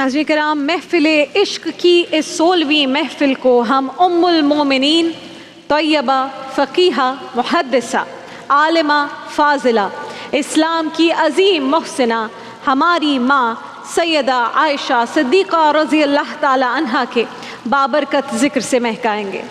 नाज़रीन कराम, महफ़िल इश्क की इस 16वीं महफ़िल को हम उम्मुल मोमिनीन तैयबा फ़क़ीहा मुहद्दिसा आलिमा फ़ाज़िला इस्लाम की अज़ीम मुहसिना हमारी माँ सैयदा आयशा सिद्दीक़ा रज़ी अल्लाह ताला अन्हा के बाबरकत ज़िक्र से महकाएंगे।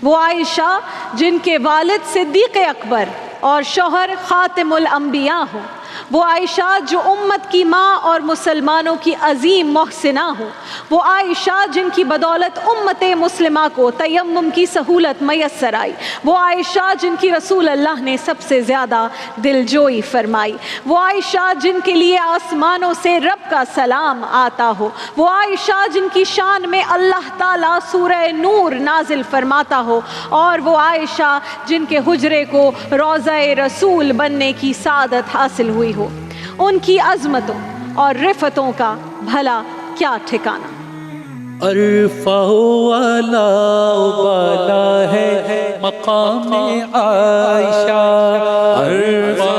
वो आयशा जिनके वालिद सिद्दीक़ अकबर और शौहर ख़ातिमुल अंबिया हों, वो आयशा जो उम्मत की माँ और मुसलमानों की अज़ीम मोहसिना हो, वो आयशा जिनकी बदौलत उम्मत मुस्लिमा को तयम्मुम की सहूलत मैसर आई, वो आयशा जिनकी रसूल अल्लाह ने सबसे ज़्यादा दिलजोई फरमाई, वो आयशा जिनके लिए आसमानों से रब का सलाम आता हो, वो आयशा जिनकी शान में अल्लाह ताला सूरह नूर नाजिल फरमाता हो, और वो आयशा जिनके हुजरे को रोज़ा रसूल बनने की सादत हासिल हुई हो, उनकी अज़मतों और रिफ़तों का भला क्या ठिकाना। अरफ़ा वाला वाला है मक़ाम आयशा, अरफ़ा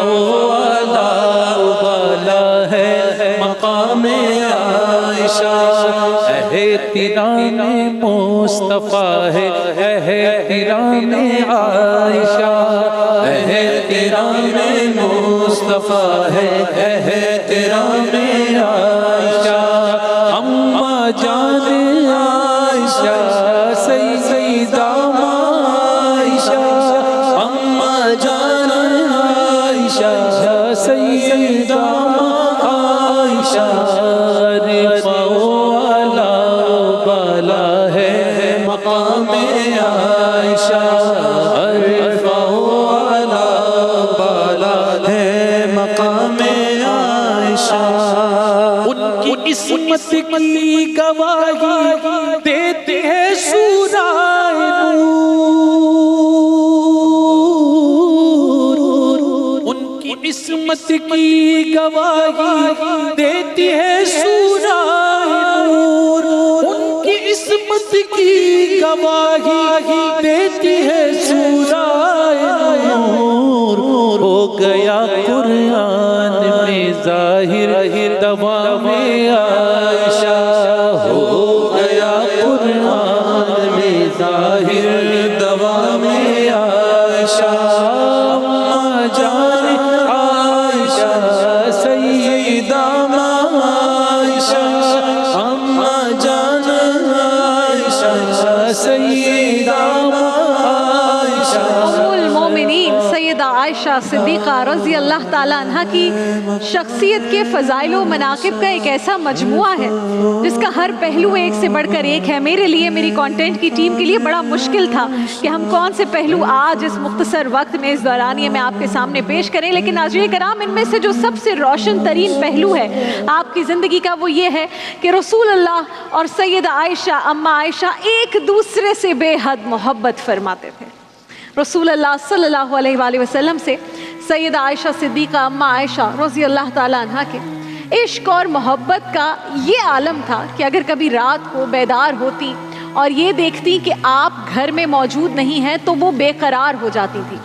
वाला वाला है मक़ाम आयशा, एहतिराम मुस्तफ़ा है एहतिराम आयशा, एहतिराम मुस्तफ़ा है एहतिराम आयशा, अम्मा जान आयशा सैयदा आयशा, अम्मा जान आयशा सैयदा आयशा, अरफ़ा वाला वाला है मक़ाम आयशा, अरफ़ा वाला वाला है मक़ाम आयशा। उनकी इस्मत की गवाही देती है सूरह नूर, उनकी इस्मत की गवाही देती है सूरह नूर, उनकी इस्मत की गवाही देती है सूरह नूर, हो गया कुरान में ज़ाहिर दवा में आयशा, हो गया कुरान में ज़ाहिर दवा में आयशा, अम्मा जान आयशा सैयदा आयशा, अम्मा जान आयशा सैयदा आयशा। उम्मुल मोमिनीन सैयदा आयशा सिद्दीक़ा रज़ी अल्लाह ताला अन्हा की शख्सियत के फ़ज़ाइल व मनाक़िब का एक ऐसा मजमुआ है जिसका हर पहलू एक से बढ़कर एक है। मेरे लिए, मेरी कंटेंट की टीम के लिए बड़ा मुश्किल था कि हम कौन से पहलू आज इस मुख्तसर वक्त में, इस दौरानिए में आपके सामने पेश करें। लेकिन नाज़रीन कराम, इनमें से जो सबसे रोशन तरीन पहलू है आपकी ज़िंदगी का, वो ये है कि रसूल अल्लाह और सैयदा आयशा अम्मा आयशा एक दूसरे से बेहद मोहब्बत फरमाते थे। रसूल अल्लाह सल्लल्लाहु अलैहि वसल्लम से सैयदा आयशा सिद्दीक़ा अम्मा आयशा रज़ी अल्लाह ताला अन्हा के इश्क और मोहब्बत का ये आलम था कि अगर कभी रात को बेदार होती और ये देखती कि आप घर में मौजूद नहीं हैं तो वो बेकरार हो जाती थी।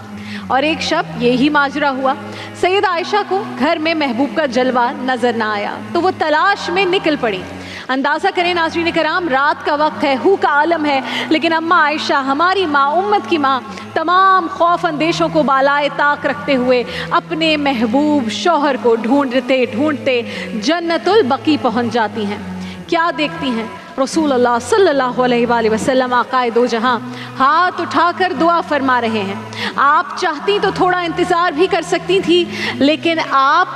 और एक शब यही माजरा हुआ, सैयदा आयशा को घर में महबूब का जलवा नज़र ना आया तो वो तलाश में निकल पड़ी। अंदाज़ा करें नाज़रीन कराम, रात का वक्त है, हू का आलम है, लेकिन अम्मा आयशा हमारी माँ, उम्मत की माँ, तमाम खौफ अंदेशों को बालाए ताक रखते हुए अपने महबूब शौहर को ढूंढते ढूंढते जन्नतुल बकी पहुँच जाती हैं। क्या देखती हैं? रसूल अल्लाह सल्लल्लाहु अलैहि वसल्लम आक़ाए दो जहां हाथ उठाकर दुआ फरमा रहे हैं। आप चाहती तो थोड़ा इंतज़ार भी कर सकती थी, लेकिन आप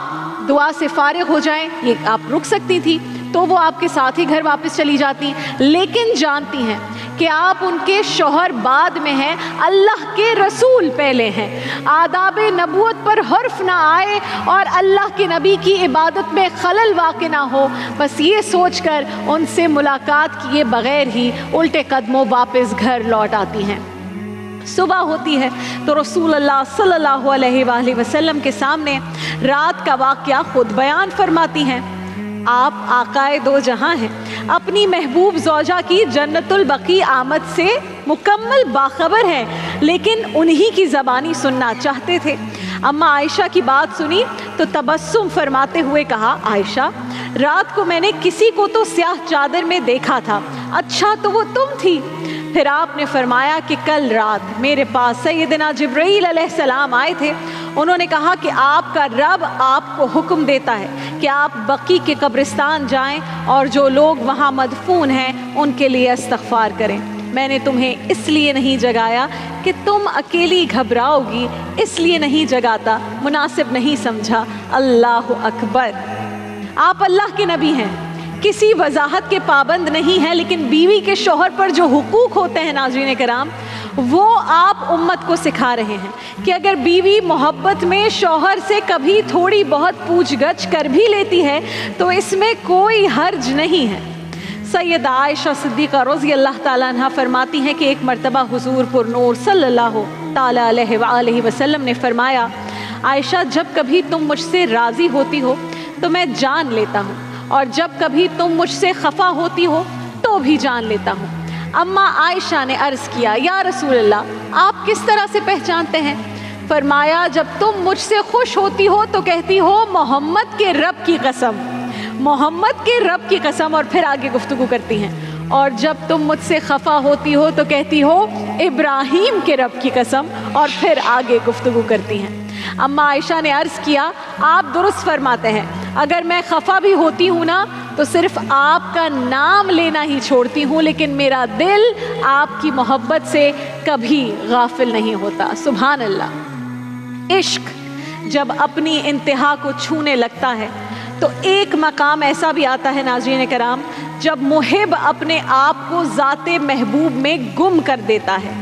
दुआ से फारिग हो जाएं ये आप रुक सकती थी, तो वो आपके साथ ही घर वापस चली जाती। लेकिन जानती हैं कि आप उनके शौहर बाद में हैं, अल्लाह के रसूल पहले हैं। आदाब नबूवत पर हर्फ ना आए और अल्लाह के नबी की इबादत में खलल वाक़ ना हो, बस ये सोचकर उनसे मुलाकात किए बग़ैर ही उल्टे कदमों वापस घर लौट आती हैं। सुबह होती है तो रसूल अल्लाह सल्लल्लाहु अलैहि वसल्लम के सामने रात का वाक़या खुद बयान फरमाती हैं। आप आकाए दो जहां हैं, अपनी महबूब ज़ौजा की जन्नतुल बकी आमद से मुकम्मल बाखबर हैं, लेकिन उन्हीं की ज़बानी सुनना चाहते थे। अम्मा आयशा की बात सुनी तो तबस्सुम फरमाते हुए कहा, आयशा رات کو میں نے کسی کو تو سیاہ چادر میں دیکھا تھا، اچھا تو وہ تم تھی۔ پھر آپ نے فرمایا کہ کل رات میرے پاس سیدنا جبرائیل علیہ السلام آئے تھے، انہوں نے کہا کہ آپ کا رب آپ کو حکم دیتا ہے کہ آپ بقی کے قبرستان جائیں اور جو لوگ وہاں مدفون ہیں ان کے لیے استغفار کریں۔ میں نے تمہیں اس لیے نہیں جگایا کہ تم اکیلی گھبراؤ گی، اس لیے نہیں جگاتا، مناسب نہیں سمجھا۔ اللہ اکبر۔ آپ اللہ کے نبی ہیں، کسی وضاحت کے پابند نہیں ہیں، لیکن بیوی کے شوہر پر جو حقوق ہوتے ہیں ناظرین کرام، وہ آپ امت کو سکھا رہے ہیں کہ اگر بیوی محبت میں شوہر سے کبھی تھوڑی بہت پوچھ گچھ کر بھی لیتی ہے تو اس میں کوئی حرج نہیں ہے۔ سیدہ عائشہ صدیقہ رضی اللہ تعالیٰ عنہ فرماتی ہیں کہ ایک مرتبہ حضور پر نور صلی اللہ تعالیٰ علیہ وآلہ وسلم نے فرمایا، عائشہ جب کبھی تم مجھ سے راضی ہوتی ہو تو میں جان لیتا ہوں، اور جب کبھی تم مجھ سے خفا ہوتی ہو تو بھی جان لیتا ہوں۔ اما عائشہ نے عرض کیا، یا رسول اللہ، آپ کس طرح سے پہچانتے ہیں؟ فرمایا، جب تم مجھ سے خوش ہوتی ہو تو کہتی ہو محمد کے رب کی قسم، محمد کے رب کی قسم، اور پھر آگے گفتگو کرتی ہیں، اور جب تم مجھ سے خفا ہوتی ہو تو کہتی ہو ابراہیم کے رب کی قسم، اور پھر آگے گفتگو کرتی ہیں۔ اما عائشہ نے عرض کیا، آپ درست فرماتے ہیں، اگر میں خفا بھی ہوتی ہوں نا تو صرف آپ کا نام لینا ہی چھوڑتی ہوں، لیکن میرا دل آپ کی محبت سے کبھی غافل نہیں ہوتا۔ سبحان اللہ۔ عشق جب اپنی انتہا کو چھونے لگتا ہے تو ایک مقام ایسا بھی آتا ہے ناظرین کرام جب محب اپنے آپ کو ذات محبوب میں گم کر دیتا ہے۔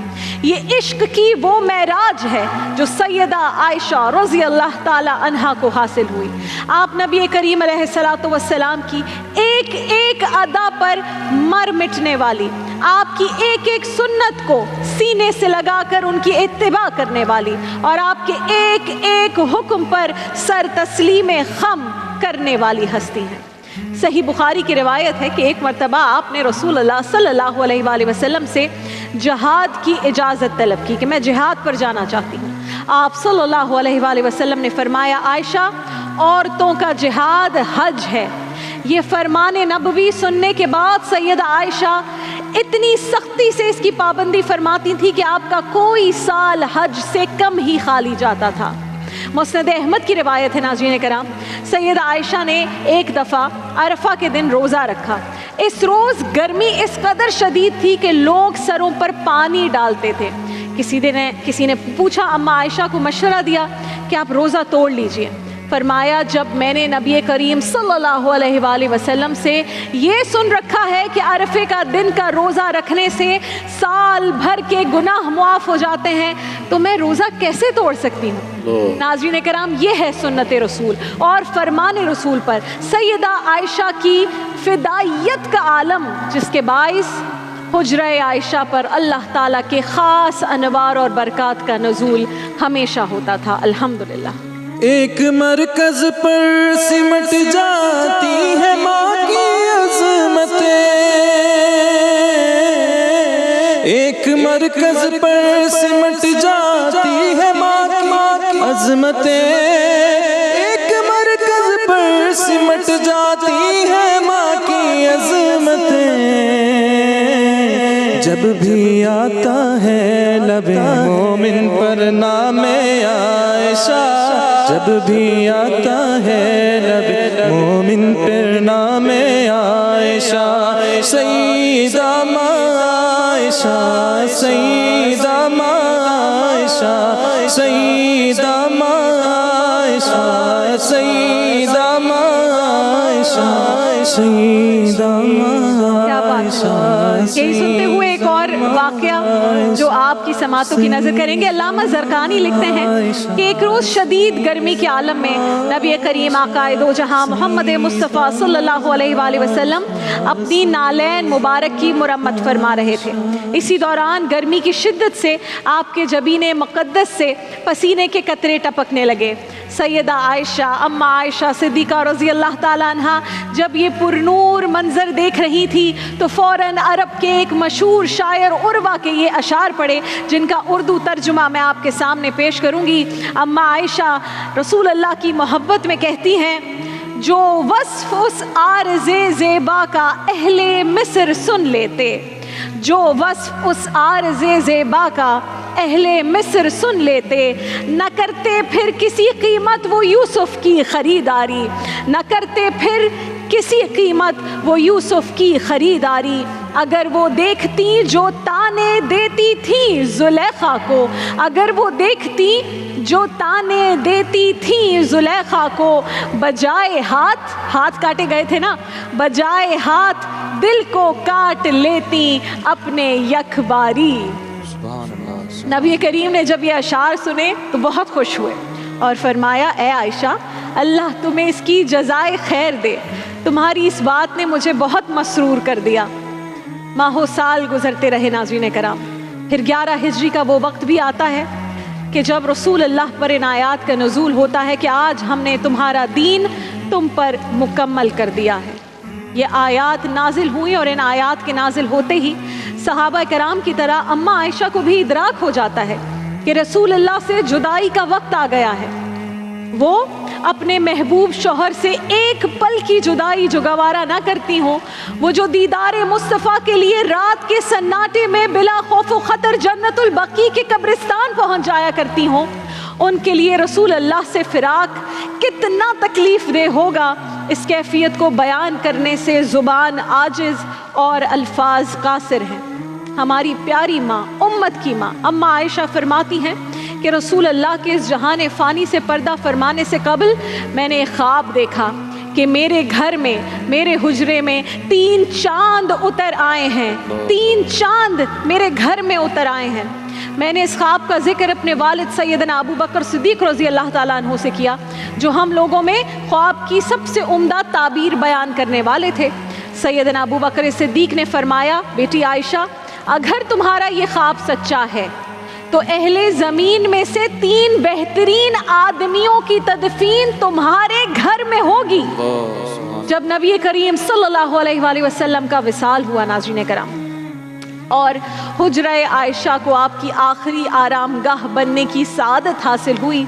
یہ عشق کی وہ معراج ہے جو سیدہ عائشہ رضی اللہ تعالی عنہا کو حاصل ہوئی۔ آپ نبی کریم علیہ الصلوۃ والسلام کی ایک ایک ادا پر مر مٹنے والی، آپ کی ایک ایک سنت کو سینے سے لگا کر ان کی اتباع کرنے والی، اور آپ کے ایک ایک حکم پر سر تسلیم خم کرنے والی ہستی ہیں۔ صحیح بخاری کی روایت ہے کہ ایک مرتبہ آپ نے رسول اللہ صلی اللہ علیہ وآلہ وسلم سے جہاد کی اجازت طلب کی کہ میں جہاد پر جانا چاہتی ہوں۔ آپ صلی اللہ علیہ وآلہ وسلم نے فرمایا، عائشہ، عورتوں کا جہاد حج ہے۔ یہ فرمان نبوی سننے کے بعد سیدہ عائشہ اتنی سختی سے اس کی پابندی فرماتی تھی کہ آپ کا کوئی سال حج سے کم ہی خالی جاتا تھا۔ مسند احمد کی روایت ہے ناظرین کرام، سیدہ عائشہ نے ایک دفعہ عرفہ کے دن روزہ رکھا۔ اس روز گرمی اس قدر شدید تھی کہ لوگ سروں پر پانی ڈالتے تھے۔ کسی نے پوچھا، اما عائشہ کو مشورہ دیا کہ آپ روزہ توڑ لیجئے۔ فرمایا، جب میں نے نبی کریم صلی اللہ علیہ وآلہ وسلم سے یہ سن رکھا ہے کہ عرفے کا دن کا روزہ رکھنے سے سال بھر کے گناہ معاف ہو جاتے ہیں تو میں روزہ کیسے توڑ سکتی ہوں؟ ناظرین کرام، یہ ہے سنت رسول اور فرمان رسول پر سیدہ عائشہ کی فدائیت کا عالم، جس کے باعث حجرہ عائشہ پر اللہ تعالیٰ کے خاص انوار اور برکات کا نزول ہمیشہ ہوتا تھا۔ الحمدللہ۔ ایک مرکز پر سمٹ جاتی ہے ماں کی عظمتیں، ایک مرکز پر سمٹ جاتی ہے ماں کی عظمتیں، ایک مرکز پر سمٹ جاتی ہے ماں کی عظمتیں۔ جب بھی آتا ہے لب مومن پر نام عائشہ، جب بھی آتا ہے لب مومن پر نام عائشہ، سیدہ عائشہ، سیدہ عائشہ، سیدہ عائشہ، سیدہ عائشہ، سیدہ عائشہ۔ یہی سنتے ہوئے ایک اور واقعہ جو آپ کی سماعتوں کی نظر کریں گے۔ علامہ زرقانی لکھتے ہیں کہ ایک روز شدید گرمی کے عالم میں نبی کریم آقا دو جہاں محمد مصطفیٰ صلی اللہ علیہ وآلہ وسلم اپنی نالین مبارک کی مرمت فرما رہے تھے۔ اسی دوران گرمی کی شدت سے آپ کے جبین مقدس سے پسینے کے قطرے ٹپکنے لگے۔ سیدہ عائشہ اما عائشہ صدیقہ رضی اللہ تعالیٰ عنہ جب یہ پرنور منظر دیکھ رہی تھی تو فوراً عرب کے ایک مشہور شاعر عروہ کے یہ اشعار پڑھے، جن کا اردو ترجمہ میں آپ کے سامنے پیش کروں گی۔ اما عائشہ رسول اللہ کی محبت میں کہتی ہیں، जो वस्फ उस आरज़े ज़ेबा का अहले मिस्र सुन लेते, जो वस्फ उस आरज़े ज़ेबा का अहले मिस्र सुन लेते, न करते फिर किसी कीमत वो यूसुफ की ख़रीदारी, न करते फिर किसी कीमत वो यूसुफ की ख़रीदारी। अगर वो देखती जो ताने देती थी ज़ुलेखा को, अगर वो देखती जो ताने देती थी ज़ुलेखा को, बजाए हाथ, हाथ काटे गए थे ना, बजाए हाथ दिल को काट लेती अपने यकबारी। नबी करीम ने जब ये अशार सुने तो बहुत खुश हुए और फरमाया, ए आयशा, अल्लाह तुम्हें इसकी जज़ाए खैर दे, तुम्हारी इस बात ने मुझे बहुत मसरूर कर दिया। माहो साल गुजरते रहे नाज़रीन कराम, फिर 11 हिजरी का वो वक्त भी आता है कि जब रसूल अल्लाह पर इन आयात का नुज़ूल होता है कि आज हमने तुम्हारा दीन तुम पर मुकम्मल कर दिया है। ये आयात नाजिल हुई और इन आयात के नाजिल होते ही सहाबा कराम की तरह अम्मा आयशा को भी इदराक हो जाता है कि रसूल अल्लाह से जुदाई का वक्त आ गया है। वो अपने महबूब शौहर से एक पल की जुदाई जो गवारा ना करती हो, वो जो दीदारे मुस्तफ़ा के लिए रात के सन्नाटे में बिला खौफ व खतर जन्नतुल बकी के कब्रिस्तान पहुंच जाया करती हों, उनके लिए रसूल अल्लाह से फ़िराक कितना तकलीफ़ दे होगा, इस कैफियत को बयान करने से ज़ुबान आजिज़ और अल्फाज कासिर हैं। हमारी प्यारी माँ, उम्मत की माँ अम्मा आयशा फरमाती हैं कि रसूल अल्लाह के इस जहान फ़ानी से पर्दा फरमाने से कबल मैंने एक ख्वाब देखा कि मेरे घर में, मेरे हुजरे में 3 चांद उतर आए हैं, 3 चांद मेरे घर में उतर आए हैं। मैंने इस ख्वाब का जिक्र अपने वालिद सैयदना अबू बकर सिद्दीक़ रज़ी अल्लाह ताला अन्हु से किया, जो हम लोगों में ख्वाब की सबसे उम्दा ताबीर बयान करने वाले थे। सैयदना अबू बकर सिद्दीक़ ने फरमाया, बेटी आयशा, अगर तुम्हारा ये ख्वाब सच्चा है तो अहले ज़मीन में से 3 बेहतरीन आदमियों की तदफीन तुम्हारे घर में होगी। जब नबी करीम सल्लल्लाहु अलैहि वसल्लम का विसाल हुआ नाज़रीन कराम, और हुजरा आयशा को आपकी आखिरी आरामगाह बनने की सादत हासिल हुई,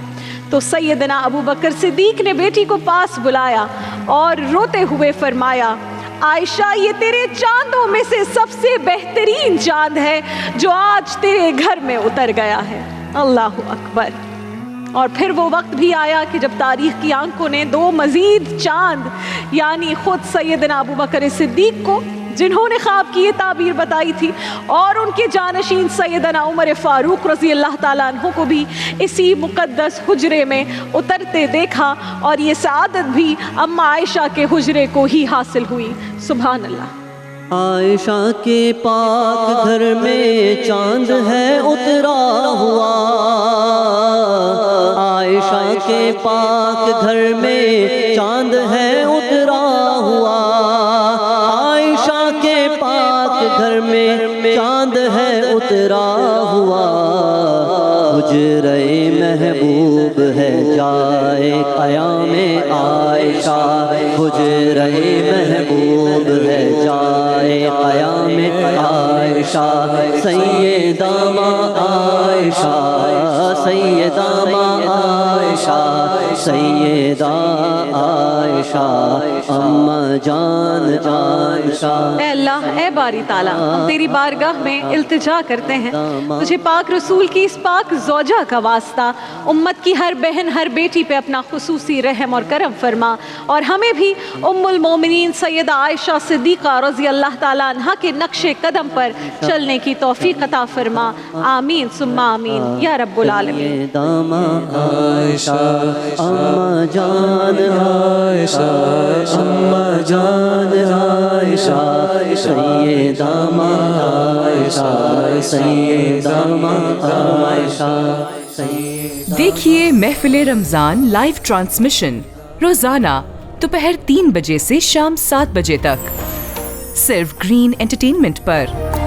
तो सैयदना अबू बकर सिद्दीक़ ने बेटी को पास बुलाया और रोते हुए फरमाया, आयशा, ये तेरे चांदों में से सबसे बेहतरीन चांद है जो आज तेरे घर में उतर गया है। अल्लाहु अकबर। और फिर वो वक्त भी आया कि जब तारीख़ की आंखों ने 2 मज़ीद चांद, यानी ख़ुद सैयदना अबू बकर सिद्दीक़ को, जिन्होंने ख्वाब की ये ताबीर बताई थी, और उनके जानशीन सैयदना उमर फ़ारूक रज़ी अल्लाह ताला अन्हु को भी इसी मुक़द्दस हुजरे में उतरते देखा, और ये सआदत भी अम्मा आयशा के हुजरे को ही हासिल हुई। सुभान अल्लाह। आयशा के पाक घर में चांद है उतरा हुआ, आयशा के पाक घर में चांद है उतरा हुआ, आयशा के पाक घर में चांद है उतरा हुआ, हुजरे महबूब है जाए क़यामे आयशा, हुजरे महबूब है जाए क़यामे आयशा, सैयदा माँ आयशा, सैयदा माँ आयशा, सैयदा आयशा, अम्मा जान आयशा। ऐ अल्लाह, ऐ बारी ताला, हम तेरी बारगाह में इल्तिजा करते हैं, तुझे पाक रसूल की इस पाक ज़ौजा का वास्ता उम्मत की हर बहन, हर बेटी पे अपना खुसूसी रहम और करम फरमा, और हमें भी उम्मुल मोमिनीन सैयदा आयशा सिद्दीक़ा रज़ी अल्लाह ताला अन्हा के नक्शे कदम पर चलने की तौफीक अता फरमा। आमीन सुम्मा आमीन या रब्बुल आलमीन। आयशा अम्मा जान आयशा, अम्मा जान आयशा, सैयदा माँ आयशा, सैयदा माँ आयशा। देखिए महफिल रमज़ान लाइव ट्रांसमिशन रोजाना दोपहर 3 बजे से शाम 7 बजे तक, सिर्फ ग्रीन एंटरटेनमेंट पर।